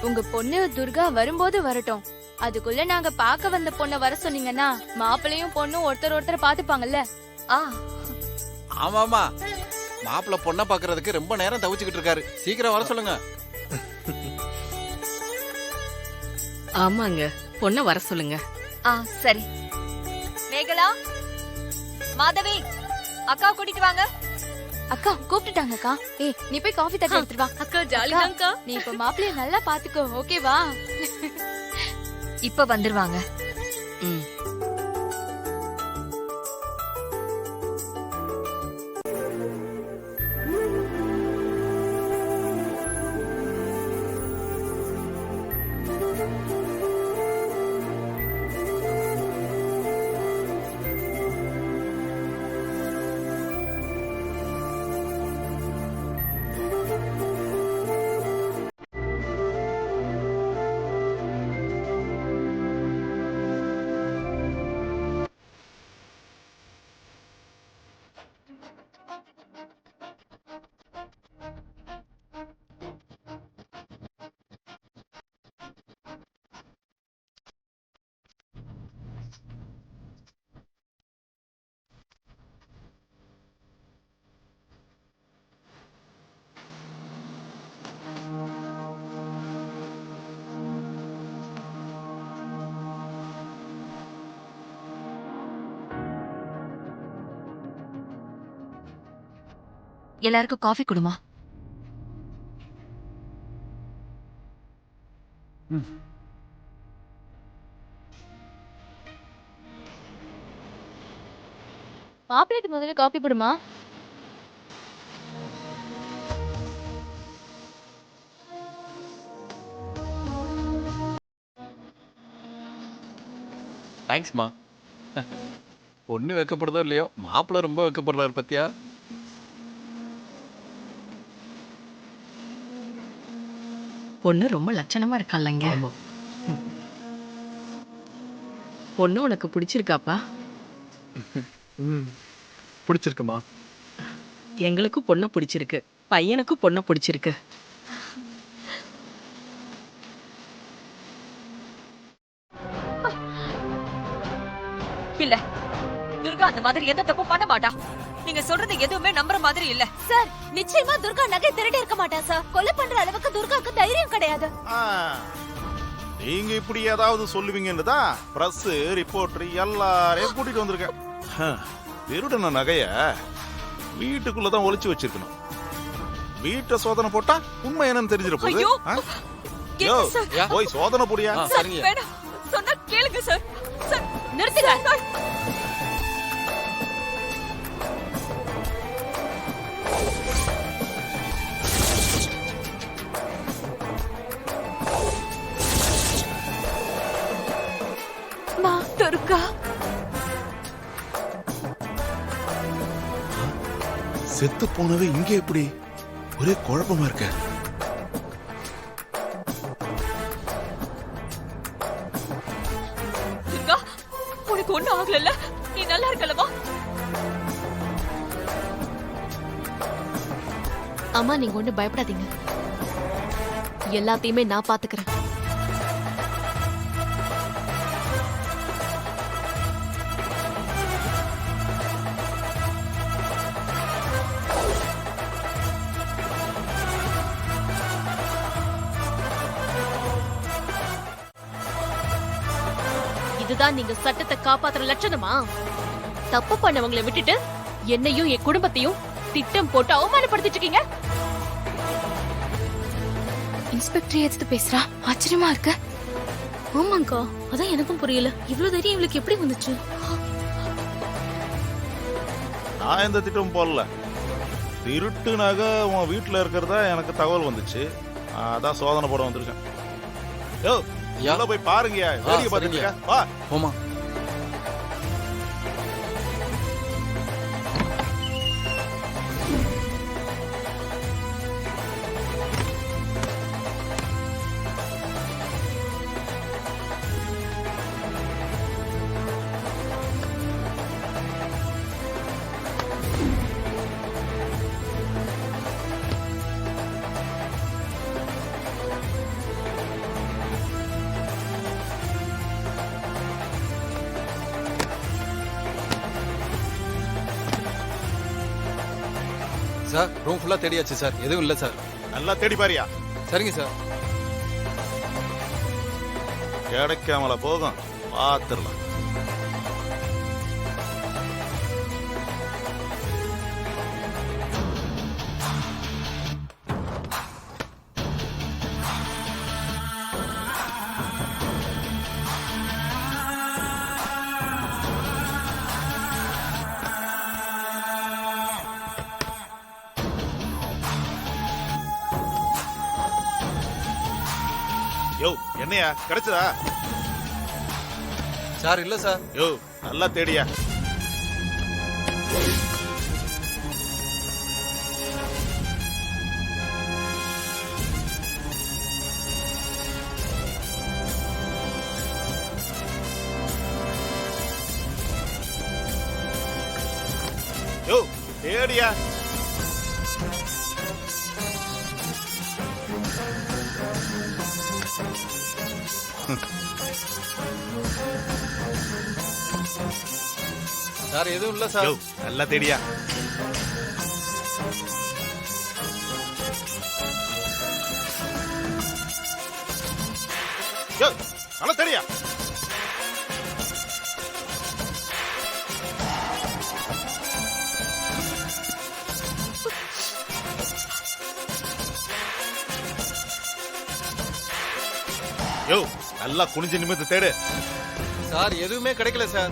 உங்க பொண்ணு துர்கா வரும்போது வரட்டும். அதுக்குள்ள நாங்க பாக்க வந்த பொண்ண வர சொன்னீங்கன்னா மாப்பிள்ளையும் பொண்ணும் ஒருத்தர் பாத்துப்பாங்கல்ல. ஆமாமா, மாப்பிள்ள பொண்ண பாக்குறதுக்கு ரொம்ப நேரம் தவிச்சுக்கிட்டு இருக்காரு. சீக்கிரம் வர சொல்லுங்க. ஆமாங்க, பொண்ண வர சொல்லுங்க. சரி. மேகலா, மாதவி, அக்கா கூட்டிட்டு வாங்க. அக்கா கூப்பிட்டுட்டாங்க அக்கா. ஏய் நீ போய் காஃபி தட்டி எடுத்துட்டு வா. அக்கா ஜாலிதான்க்கா. நீ இப்ப மாப்பிள்ளைய நல்லா பாத்துக்கோ, ஓகேவா? இப்ப வந்துருவாங்க. ம். எல்லாருக்கும் காஃபி குடுமா. மாப்பிள்ளைக்கு முதல்ல காஃபி போடுமா. தேங்க்ஸ்மா. பொண்ணு வைக்கப்படுதோ இல்லையோ, மாப்பிள்ள ரொம்ப வைக்கப்படுறாரு பத்தியா. பொண்ணு ரொம்ப லட்சணமா இருக்கால்லங்க. பொண்ணு உனக்கு பிடிச்சிருக்காப்பா? பிடிச்சிருக்குமா? எங்களுக்கும் பொண்ணு பிடிச்சிருக்கு, பையனுக்கும் பொண்ணு பிடிச்சிருக்கு. இல்ல, துர்கா அந்த மாதிரி எந்த தப்பும் பண்ண மாட்டா. நீங்க சொல்றது எதுவுமே நம்புற மாதிரி இல்ல சார். நிச்சயமா துர்கா நகை திருடி இருக்க மாட்டா சார். கொலை பண்ற அளவுக்கு துர்காக்கு தைரியம் கிடையாது. நீங்க இப்படி ஏதாவது சொல்லுவீங்கன்னு தான் பிரஸ் ரிப்போர்ட்டர் எல்லாரையும் கூட்டிட்டு வந்திருக்கேன். திருடன நகைய வீட்டுக்குள்ளதான் ஒளிச்சு வச்சிருக்கணும். வீட்டை சோதனை போட்டா உண்மை என்னன்னு தெரிஞ்சிட போகுது. போய் சோதனை போடியா. சரிங்க. சொன்னா கேளுங்க சார். நிறுத்துங்க. துர்கா செத்து போனவே இங்க எப்படி? ஒரே குழப்பமா இருக்க. துர்கா, உனக்கு ஒண்ணும் ஆகல, நீ நல்லா இருக்கலமா? அம்மா நீங்க ஒண்ணு பயப்படாதீங்க, எல்லாத்தையுமே நான் பாத்துக்கிறேன். இதுதான் நீங்க சட்டத்தை காப்பாத்துற லட்சணமா? தப்பு பண்ணவங்களை விட்டுட்டு என்னையும் என் குடும்பத்தையும் திட்டம் போட்டு அவமானப்படுத்திட்டு இருக்கீங்க. இன்ஸ்பெக்டர் எதுக்கு பேசுறா? ஆச்சரியமா இருக்கு. ஆமாங்கா, அதான் எனக்கும் புரியல. இவ்வளவு தைரியம் இவளுக்கு எப்படி வந்துச்சு? நான் எந்த திட்டமும் போடல. திருட்டு நகை உன் வீட்டுல இருக்கிறதா எனக்கு தகவல் வந்துச்சு. அதான் சோதனை போட வந்திருக்கேன். யோ, போய் பாருங்க. வேடிக்கை பாத்துக்க. வா. போமா. சார் ரூம் ஃபுல்லா தேடியாச்சு சார், எதுவும் இல்ல சார். நல்லா தேடி பாரியா. சரிங்க சார். கிடைக்காமல போகும், பாத்துடலாம். யோ என்னையா கிடைச்சதா? சார் இல்ல சார். யோ நல்லா தேடியா. யோ தேடியா. சார் எதுவும் இல்ல சார். யோ நல்லா தேடியா. யோ நல்லா தேடியா. யோ நல்லா குனிஞ்சு நிமிர்ந்து தேடு. சார் எதுவுமே கிடைக்கல சார்.